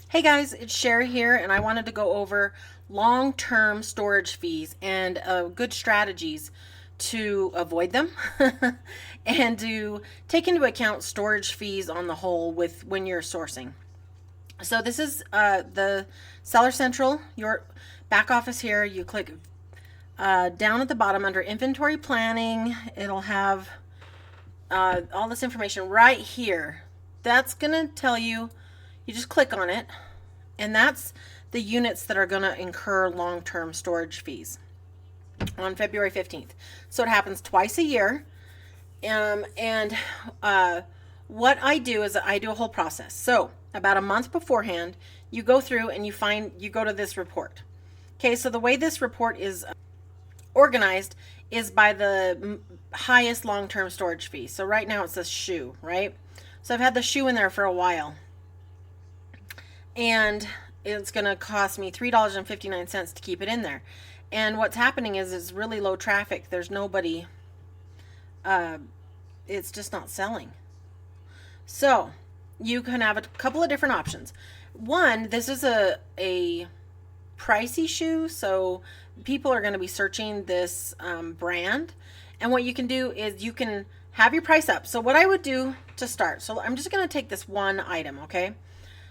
Hey guys, it's Sherry here, and I wanted to go over long-term storage fees and good strategies to avoid them and to take into account storage fees on the whole with when you're sourcing. So this is the Seller Central, your back office here. You click down at the bottom under inventory planning. It'll have all this information right here. That's going to tell you, you just click on it, and that's the units that are going to incur long-term storage fees on February 15th. So it happens twice a year. And what I do is I do a whole process. So about a month beforehand, you go through and you go to this report. Okay, so the way this report is organized is by the highest long-term storage fee. So right now it says shoe, right? So I've had the shoe in there for a while, and it's going to cost me $3.59 to keep it in there. And what's happening is it's really low traffic. There's nobody. It's just not selling. So you can have a couple of different options. One, this is a pricey shoe, so people are going to be searching this brand. And what you can do is you can have your price up. So what I would do to start, so I'm just going to take this one item, okay?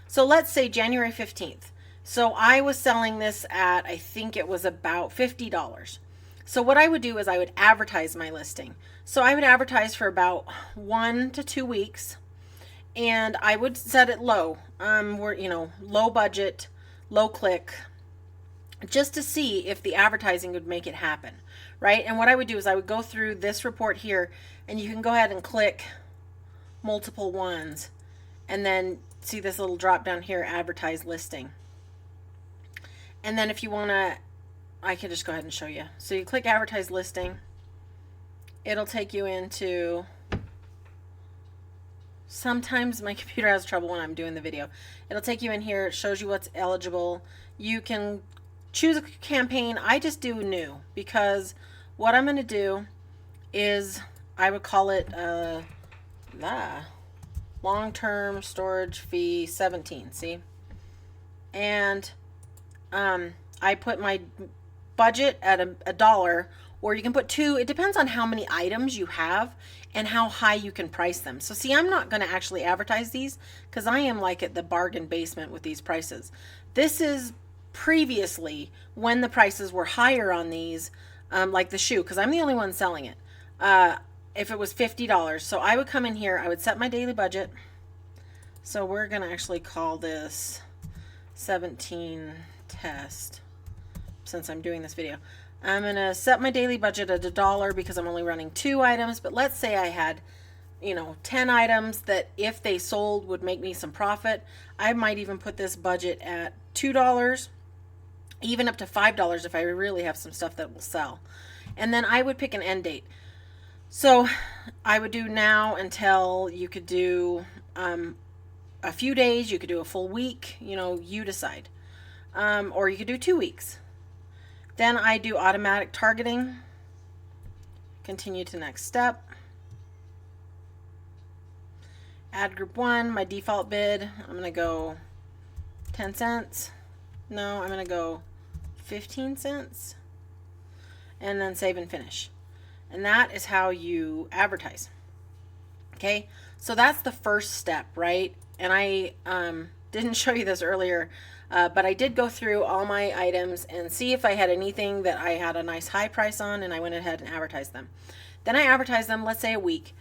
So let's say January 15th. So I was selling this at, I think it was about $50. So what I would do is I would advertise my listing. So I would advertise for about 1 to 2 weeks, and I would set it low. Low budget, low click, just to see if the advertising would make it happen, right? And what I would do is I would go through this report here, and you can go ahead and click multiple ones, and then see this little drop down here, advertise listing. And then if you want to, I can just go ahead and show you. So you click advertise listing. It'll take you into, sometimes my computer has trouble when I'm doing the video. It'll take you in here. It shows you what's eligible. You can choose a campaign. I just do new, because what I'm going to do is I would call it long-term storage fee 17, see? And I put my budget at a dollar, or you can put two. It depends on how many items you have and how high you can price them. So see, I'm not going to actually advertise these because I am like at the bargain basement with these prices. This is previously when the prices were higher on these, like the shoe, because I'm the only one selling it. If it was $50. So I would come in here, I would set my daily budget. So we're going to actually call this 17 test since I'm doing this video. I'm going to set my daily budget at $1 because I'm only running 2 items. But let's say I had, 10 items that if they sold would make me some profit. I might even put this budget at $2, even up to $5 if I really have some stuff that will sell. And then I would pick an end date. So I would do now until, you could do a few days, you could do a full week, you decide. Or you could do 2 weeks. Then I do automatic targeting. Continue to next step. Add group 1, my default bid. I'm going to go 10 cents. No, I'm going to go 15 cents. And then save and finish. And that is how you advertise. Okay, so that's the first step, right? And I didn't show you this earlier, but I did go through all my items and see if I had anything that I had a nice high price on, and I went ahead and advertised them. Then I advertise them, let's say a week,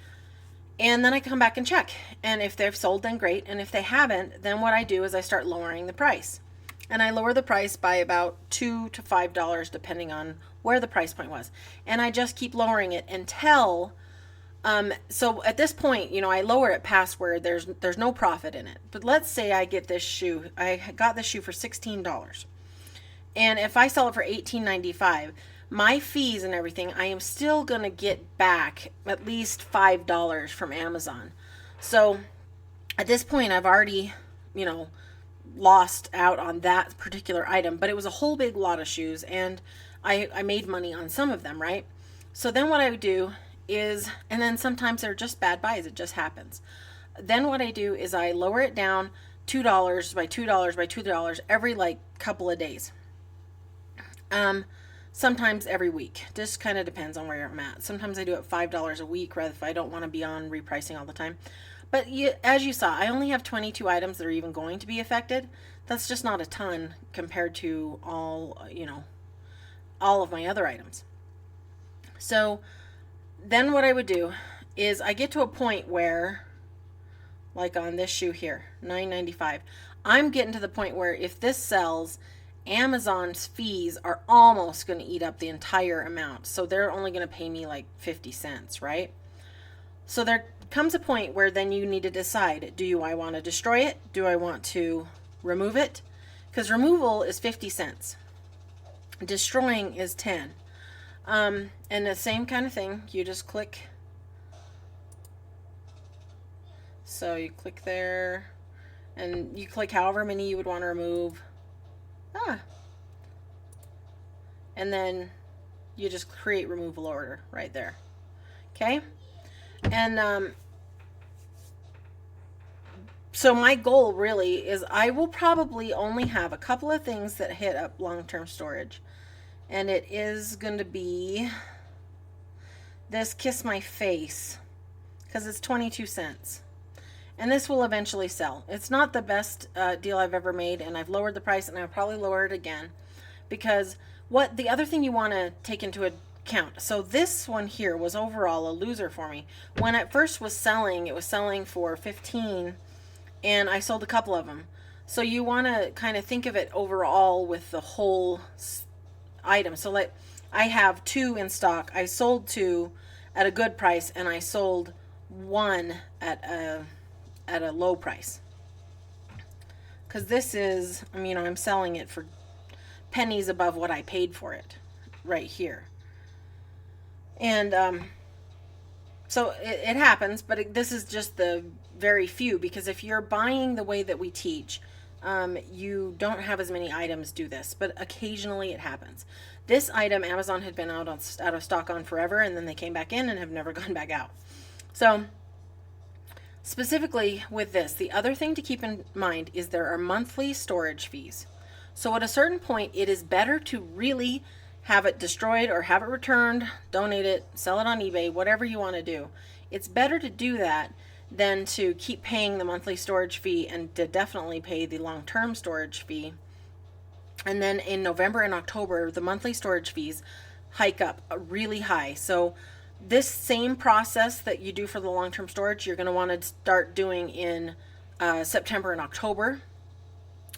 and then I come back and check. And if they've sold, then great. And if they haven't, then what I do is I start lowering the price. And I lower the price by about $2 to $5 depending on where the price point was. And I just keep lowering it until, so at this point, I lower it past where there's no profit in it. But let's say I get this shoe. I got this shoe for $16. And if I sell it for $18.95, my fees and everything, I am still going to get back at least $5 from Amazon. So at this point, I've already, lost out on that particular item, but it was a whole big lot of shoes, and I made money on some of them, right? So then what I would do is, and then sometimes they're just bad buys, it just happens. Then what I do is I lower it down $2 by $2 by $2 every like couple of days. Sometimes every week. Just kind of depends on where I'm at. Sometimes I do it $5 a week, rather if I don't want to be on repricing all the time. But as you saw, I only have 22 items that are even going to be affected. That's just not a ton compared to all of my other items. So then what I would do is I get to a point where, like on this shoe here, $9.95, I'm getting to the point where if this sells, Amazon's fees are almost going to eat up the entire amount. So they're only going to pay me like 50 cents, right? So there comes a point where then you need to decide, do I want to destroy it? Do I want to remove it? Because removal is 50 cents. Destroying is 10. And the same kind of thing, you just click. So you click there and you click however many you would want to remove. And then you just create removal order right there. Okay. And so my goal really is I will probably only have a couple of things that hit up long-term storage. And it is going to be this Kiss My Face, because it's 22 cents. And this will eventually sell. It's not the best deal I've ever made, and I've lowered the price, and I'll probably lower it again. Because the other thing you want to take into account, so this one here was overall a loser for me. When it first was selling, it was selling for 15, and I sold a couple of them. So you want to kind of think of it overall with the whole item. So like I have 2 in stock. I sold 2 at a good price, and I sold 1 at a low price. Because this is, I'm selling it for pennies above what I paid for it right here. And so it happens, but this is just the very few, because if you're buying the way that we teach, you don't have as many items do this, but occasionally it happens. This item Amazon had been out of stock on forever, and then they came back in and have never gone back out. So specifically with this, the other thing to keep in mind is there are monthly storage fees. So at a certain point, it is better to really have it destroyed or have it returned, donate it, sell it on eBay, whatever you want to do. It's better to do that than to keep paying the monthly storage fee and to definitely pay the long-term storage fee. And then in November and October, the monthly storage fees hike up really high. So this same process that you do for the long-term storage, you're going to want to start doing in September and October,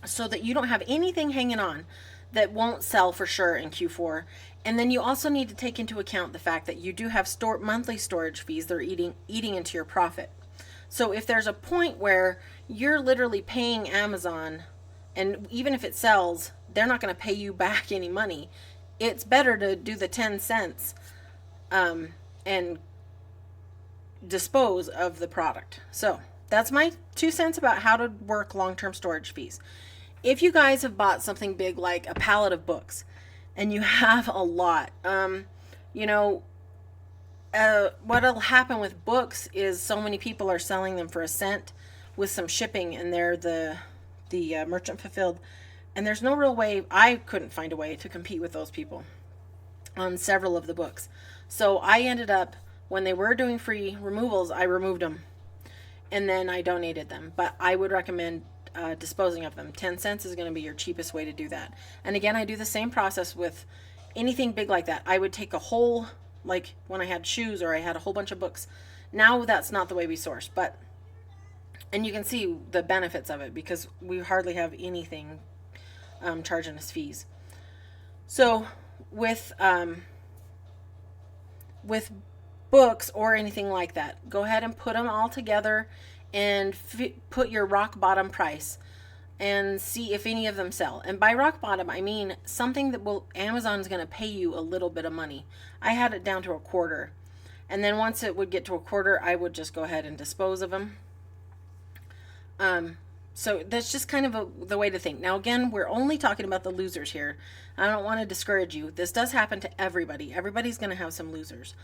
so that you don't have anything hanging on that won't sell for sure in Q4. And then you also need to take into account the fact that you do have monthly storage fees that are eating into your profit. So if there's a point where you're literally paying Amazon, and even if it sells, they're not going to pay you back any money, it's better to do the 10 cents and dispose of the product. So that's my 2 cents about how to work long-term storage fees. If you guys have bought something big like a pallet of books and you have a lot, what'll happen with books is so many people are selling them for a cent with some shipping, and they're the merchant fulfilled, and there's no real way. I couldn't find a way to compete with those people on several of the books. So I ended up, when they were doing free removals, I removed them and then I donated them. But I would recommend disposing of them. 10 cents is going to be your cheapest way to do that. And again, I do the same process with anything big like that. I would take a whole, like when I had shoes or I had a whole bunch of books. Now that's not the way we source, and you can see the benefits of it because we hardly have anything charging us fees. So with books or anything like that, go ahead and put them all together and put your rock bottom price and see if any of them sell. And by rock bottom, I mean something that Amazon's going to pay you a little bit of money. I had it down to a quarter. And then once it would get to a quarter, I would just go ahead and dispose of them. So that's just kind of the way to think. Now, again, we're only talking about the losers here. I don't want to discourage you. This does happen to everybody. Everybody's going to have some losers.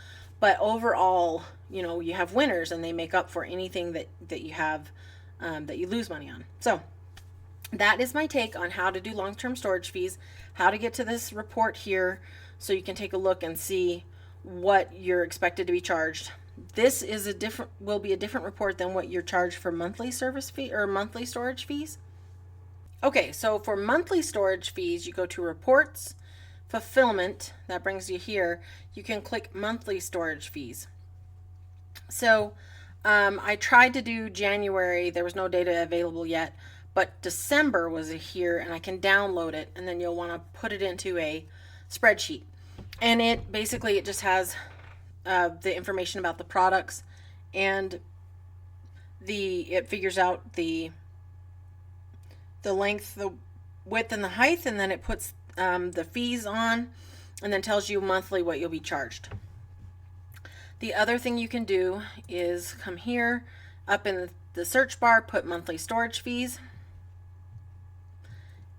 But overall, you have winners, and they make up for anything that you have that you lose money on. So that is my take on how to do long-term storage fees, how to get to this report here so you can take a look and see what you're expected to be charged. This is will be a different report than what you're charged for monthly service fee or monthly storage fees. Okay, so for monthly storage fees, you go to reports, fulfillment, that brings you here. You can click monthly storage fees. So I tried to do January, there was no data available yet, but December was here and I can download it, and then you'll want to put it into a spreadsheet. And it basically, it just has the information about the products, and it figures out the length, the width, and the height, and then it puts the fees on, and then tells you monthly what you'll be charged. The other thing you can do is come here up in the search bar, put monthly storage fees,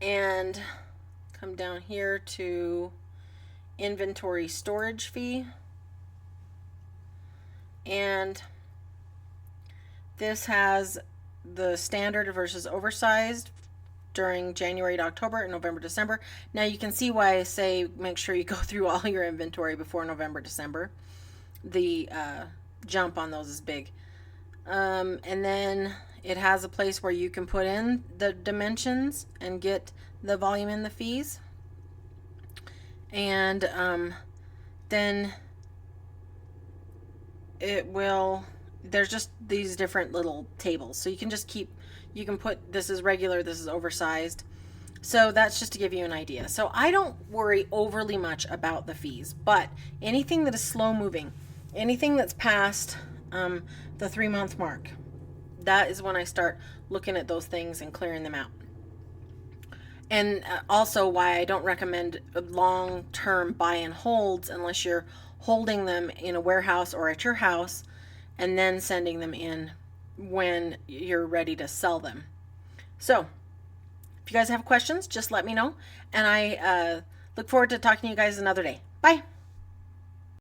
and come down here to inventory storage fee, and this has the standard versus oversized during January to October and November, December. Now you can see why I say make sure you go through all your inventory before November, December. The jump on those is big. And then it has a place where you can put in the dimensions and get the volume and the fees. And then it will, there's just these different little tables. So you can just you can put this is regular, this is oversized. So that's just to give you an idea. So I don't worry overly much about the fees, but anything that is slow moving, anything that's past the 3-month mark, that is when I start looking at those things and clearing them out. And also why I don't recommend long-term buy and holds unless you're holding them in a warehouse or at your house and then sending them in when you're ready to sell them. So if you guys have questions, just let me know, and I look forward to talking to you guys another day. Bye.